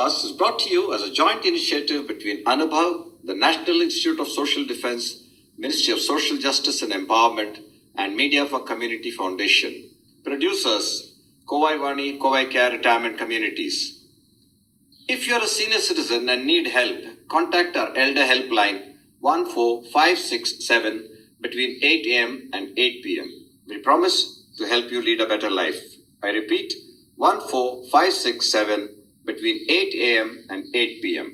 podcast is brought to you as a joint initiative between Anubhav, the National Institute of Social Defense, Ministry of Social Justice and Empowerment, and Media for Community Foundation. Producers, Kovai Vani, Kovai Care Retirement Communities. If you are a senior citizen and need help, contact our Elder Helpline 14567 between 8 a.m. and 8 p.m. We promise to help you lead a better life. I repeat, 14567 between 8 a.m. and 8 p.m.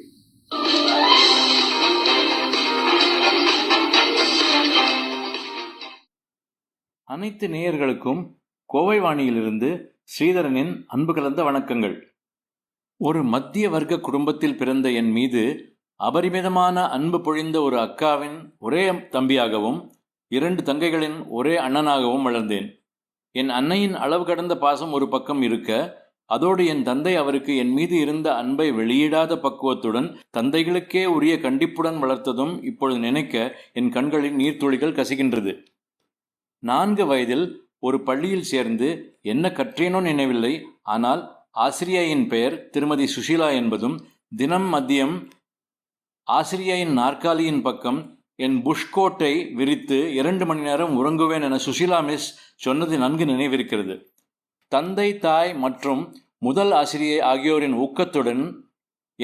அனைத்து நேயர்களுக்கும் கோவை வாணியிலிருந்து ஸ்ரீதரனின் அன்பு கலந்த வணக்கங்கள். ஒரு மத்திய வர்க்க குடும்பத்தில் பிறந்த என் மீது அபரிமிதமான அன்பு பொழிந்த ஒரு அக்காவின் ஒரே தம்பியாகவும் 2 தங்கைகளின் ஒரே அண்ணனாகவும் வளர்ந்தேன். என் அன்னையின் அளவு கடந்த பாசம் ஒரு பக்கம் இருக்க, அதோடு என் தந்தை அவருக்கு என் மீது இருந்த அன்பை வெளியிடாத பக்குவத்துடன் தந்தைகளுக்கே உரிய கண்டிப்புடன் வளர்த்ததும் இப்பொழுது நினைக்க என் கண்களில் நீர்த்துளிகள் கசிகின்றது. 4 வயதில் ஒரு பள்ளியில் சேர்ந்து என்ன கற்றேனோ நினைவில்லை. ஆனால் ஆசிரியையின் பெயர் திருமதி சுஷீலா என்பதும், தினம் மதியம் ஆசிரியையின் நாற்காலியின் பக்கம் என் புஷ்கோட்டை விரித்து 2 மணி நேரம் உறங்குவேன் என சுஷீலா மிஸ் சொன்னது நன்கு நினைவிருக்கிறது. தந்தை, தாய் மற்றும் முதல் ஆசிரியை ஆகியோரின் ஊக்கத்துடன்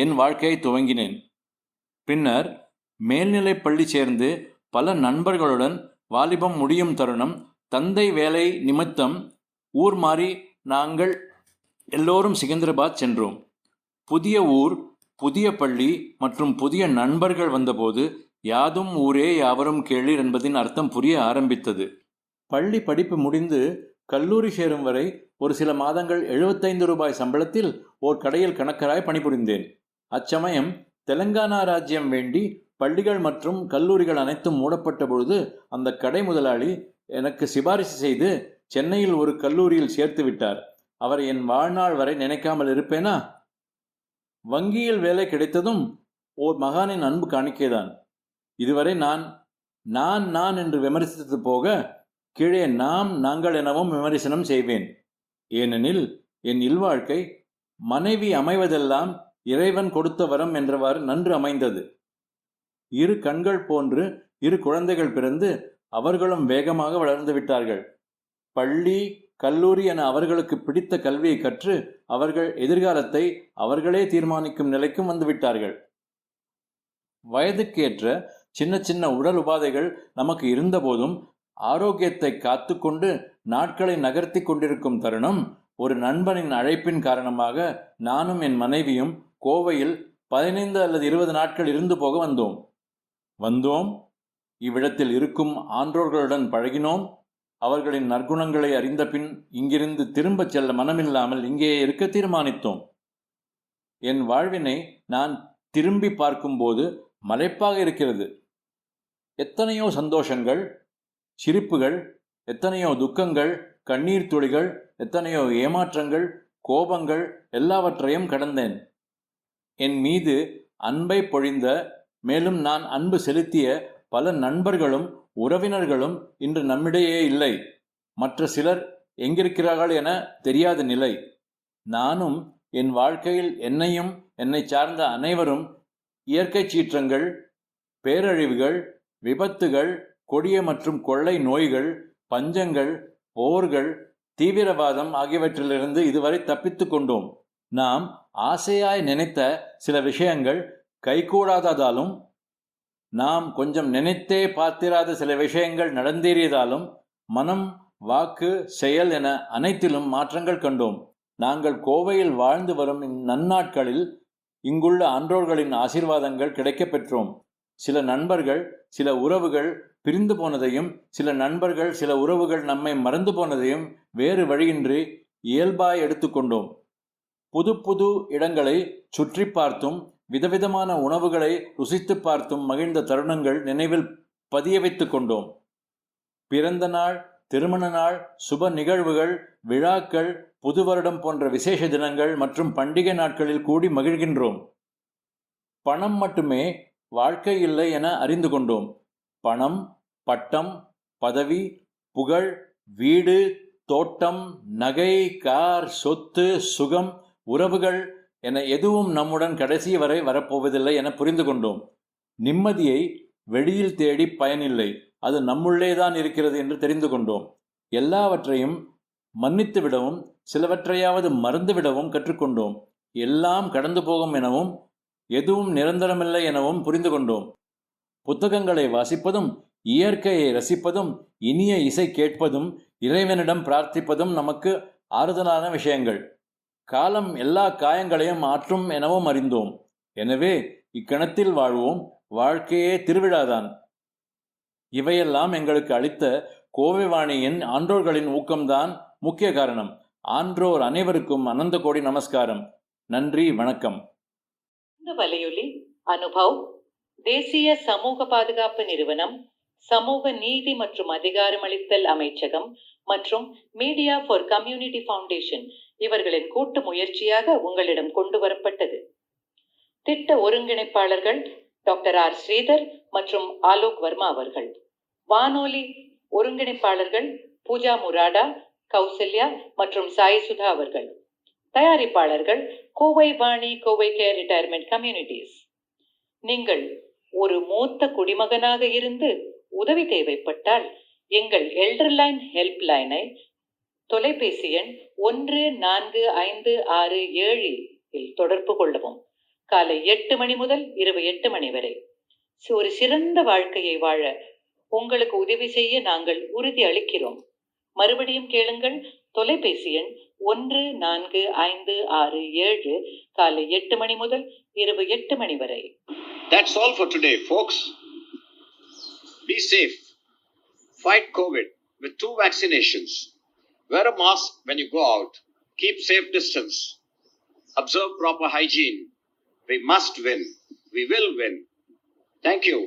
என் வாழ்க்கையை துவங்கினேன். பின்னர் மேல்நிலை பள்ளி சேர்ந்து பல நண்பர்களுடன் வாலிபம் முடியும் தருணம் தந்தை வேலை நிமித்தம் ஊர் மாறி நாங்கள் எல்லோரும் சிகந்தராபாத் சென்றோம். புதிய ஊர், புதிய பள்ளி மற்றும் புதிய நண்பர்கள் வந்தபோது யாதும் ஊரே யாவரும் கேளீர் என்பதின் அர்த்தம் புரிய ஆரம்பித்தது. பள்ளி படிப்பு முடிந்து கல்லூரி சேரும் வரை ஒரு சில மாதங்கள் 75 ரூபாய் சம்பளத்தில் ஓர் கடையில் கணக்கராய் பணிபுரிந்தேன். அச்சமயம் தெலங்கானா ராஜ்யம் வேண்டி பள்ளிகள் மற்றும் கல்லூரிகள் அனைத்தும் மூடப்பட்ட பொழுது அந்த கடை முதலாளி எனக்கு சிபாரிசு செய்து சென்னையில் ஒரு கல்லூரியில் சேர்த்து விட்டார். அவரை என் வாழ்நாள் வரை நினைக்காமல் இருப்பேனா? வங்கியில் வேலை கிடைத்ததும் ஓர் மகானின் அன்பு காணிக்கைதான். இதுவரை நான் என்று விமர்சித்தது போக கீழே நாம், நாங்கள் எனவும் விமர்சனம் செய்வேன். ஏனெனில் என் இல்வாழ்க்கை மனைவி அமைவதெல்லாம் இறைவன் கொடுத்த வரம் என்றவாறு நன்று அமைந்தது. 2 கண்கள் போன்று 2 குழந்தைகள் பிறந்து அவர்களும் வேகமாக வளர்ந்து விட்டார்கள். பள்ளி, கல்லூரி என அவர்களுக்கு பிடித்த கல்வியை கற்று அவர்கள் எதிர்காலத்தை அவர்களே தீர்மானிக்கும் நிலைக்கும் வந்துவிட்டார்கள். வயதுக்கேற்ற சின்ன சின்ன உடல் உபாதைகள் நமக்கு இருந்தபோதும் ஆரோக்கியத்தை காத்து கொண்டு நாட்களை நகர்த்தி கொண்டிருக்கும் தருணம், ஒரு நண்பனின் அழைப்பின் காரணமாக நானும் என் மனைவியும் கோவையில் 15 அல்லது 20 நாட்கள் இருந்து போக வந்தோம். இவ்விடத்தில் இருக்கும் ஆன்றோர்களுடன் பழகினோம். அவர்களின் நற்குணங்களை அறிந்த பின் இங்கிருந்து திரும்பச் செல்ல மனமில்லாமல் இங்கேயே இருக்க தீர்மானித்தோம். என் வாழ்வினை நான் திரும்பி பார்க்கும்போது மலைப்பாக இருக்கிறது. எத்தனையோ சந்தோஷங்கள், சிரிப்புகள், எத்தனையோ துக்கங்கள், கண்ணீர் துளிகள், எத்தனையோ ஏமாற்றங்கள், கோபங்கள் எல்லாவற்றையும் கடந்தேன். என் மீது அன்பை பொழிந்த, மேலும் நான் அன்பு செலுத்திய பல நண்பர்களும் உறவினர்களும் இன்று நம்மிடையே இல்லை. மற்ற சிலர் எங்கிருக்கிறார்கள் என தெரியாத நிலை. நானும் என் வாழ்க்கையில் என்னையும் என்னை சார்ந்த அனைவரும் இயற்கை சீற்றங்கள், பேரழிவுகள், விபத்துகள், கொடிய மற்றும் கொள்ளை நோய்கள், பஞ்சங்கள், போர்கள், தீவிரவாதம் ஆகியவற்றிலிருந்து இதுவரை தப்பித்து கொண்டோம். நாம் ஆசையாய் நினைத்த சில விஷயங்கள் கைகூடாததாலும், நாம் கொஞ்சம் நினைத்தே பார்த்திராத சில விஷயங்கள் நடந்தேறியதாலும் மனம், வாக்கு, செயல் என அனைத்திலும் மாற்றங்கள் கண்டோம். நாங்கள் கோவையில் வாழ்ந்து வரும் நன்னாட்களில் இங்குள்ள ஆன்றோர்களின் ஆசீர்வாதங்கள் கிடைக்க பெற்றோம். சில நண்பர்கள், சில உறவுகள் பிரிந்து போனதையும், சில நண்பர்கள், சில உறவுகள் நம்மை மறந்து போனதையும் வேறு வழியின்றி இயல்பாய் எடுத்துக்கொண்டோம். புது புது இடங்களை சுற்றி பார்த்தும் விதவிதமான உணவுகளை ருசித்து பார்த்தும் மகிழ்ந்த தருணங்கள் நினைவில் பதிய வைத்து கொண்டோம். பிறந்த நாள், திருமண நாள், சுப நிகழ்வுகள், விழாக்கள், புது வருடம் போன்ற விசேஷ தினங்கள் மற்றும் பண்டிகை நாட்களில் கூடி மகிழ்கின்றோம். பணம் மட்டுமே வாழ்க்கை இல்லை என அறிந்து கொண்டோம். பணம், பட்டம், பதவி, புகழ், வீடு, தோட்டம், நகை, கார், சொத்து, சுகம், உறவுகள் என எதுவும் நம்முடன் கடைசி வரை வரப்போவதில்லை என புரிந்து கொண்டோம். நிம்மதியை வெளியில் தேடி பயனில்லை, அது நம்முள்ளேதான் இருக்கிறது என்று தெரிந்து கொண்டோம். எல்லாவற்றையும் மன்னித்து விடவும் சிலவற்றையாவது மறந்துவிடவும் கற்றுக்கொண்டோம். எல்லாம் கடந்து போகும் எனவும் எதுவும் நிரந்தரமில்லை எனவும் புரிந்து கொண்டோம். புத்தகங்களை வாசிப்பதும் இயற்கையை ரசிப்பதும் இனிய இசை கேட்பதும் இறைவனிடம் பிரார்த்திப்பதும் நமக்கு ஆறுதலான விஷயங்கள். காலம் எல்லா காயங்களையும் ஆற்றும் எனவும் அறிந்தோம். எனவே இக்கணத்தில் வாழ்வோம், வாழ்க்கையே திருவிழாதான். இவையெல்லாம் எங்களுக்கு அளித்த கோவைவாணியின் ஆன்றோர்களின் ஊக்கம்தான் முக்கிய காரணம். ஆன்றோர் அனைவருக்கும் அனந்த கோடி நமஸ்காரம். நன்றி, வணக்கம். இந்த வலையொலி அனுபவ், தேசிய சமூக பாதுகாப்பு நிறுவனம், சமூக நீதி மற்றும் அதிகாரமளித்தல் அமைச்சகம் மற்றும் மீடியா ஃபார் கம்யூனிட்டி ஃபவுண்டேஷன் இவர்களின் கூட்டு முயற்சியாக உங்களிடம் கொண்டு வரப்பட்டது. திட்ட ஒருங்கிணைப்பாளர்கள் டாக்டர் ஆர் ஸ்ரீதர் மற்றும் ஆலோக் வர்மா அவர்கள். வானொலி ஒருங்கிணைப்பாளர்கள் பூஜா முராடா, கௌசல்யா மற்றும் சாய் சுதா அவர்கள். தயாரிப்பாளர்கள் Kovai Vani, Kovai care retirement communities. நீங்கள் ஒரு மூத்த குடிமகனாக இருந்து உதவி தேவைப்பட்டால் எங்கள் எல்டர்லைன் ஹெல்ப் லைனை தொலைபேசி எண் 145667 இல் தொடர்பு கொள்ளவும். காலை 8 மணி முதல் இரவு 8 மணி வரை. ஒரு சிறந்த வாழ்க்கையை வாழ உங்களுக்கு உதவி செய்ய நாங்கள் உறுதி அளிக்கிறோம். மறுபடியும் கேளுங்கள். தொலைபேசி எண் 145667 காலை 8 மணி முதல் இரவு 8 மணி வரை. That's all for today, folks. Be safe. Fight COVID with 2 vaccinations. Wear a mask when you go out. Keep safe distance. Observe proper hygiene. We must win. We will win. Thank you.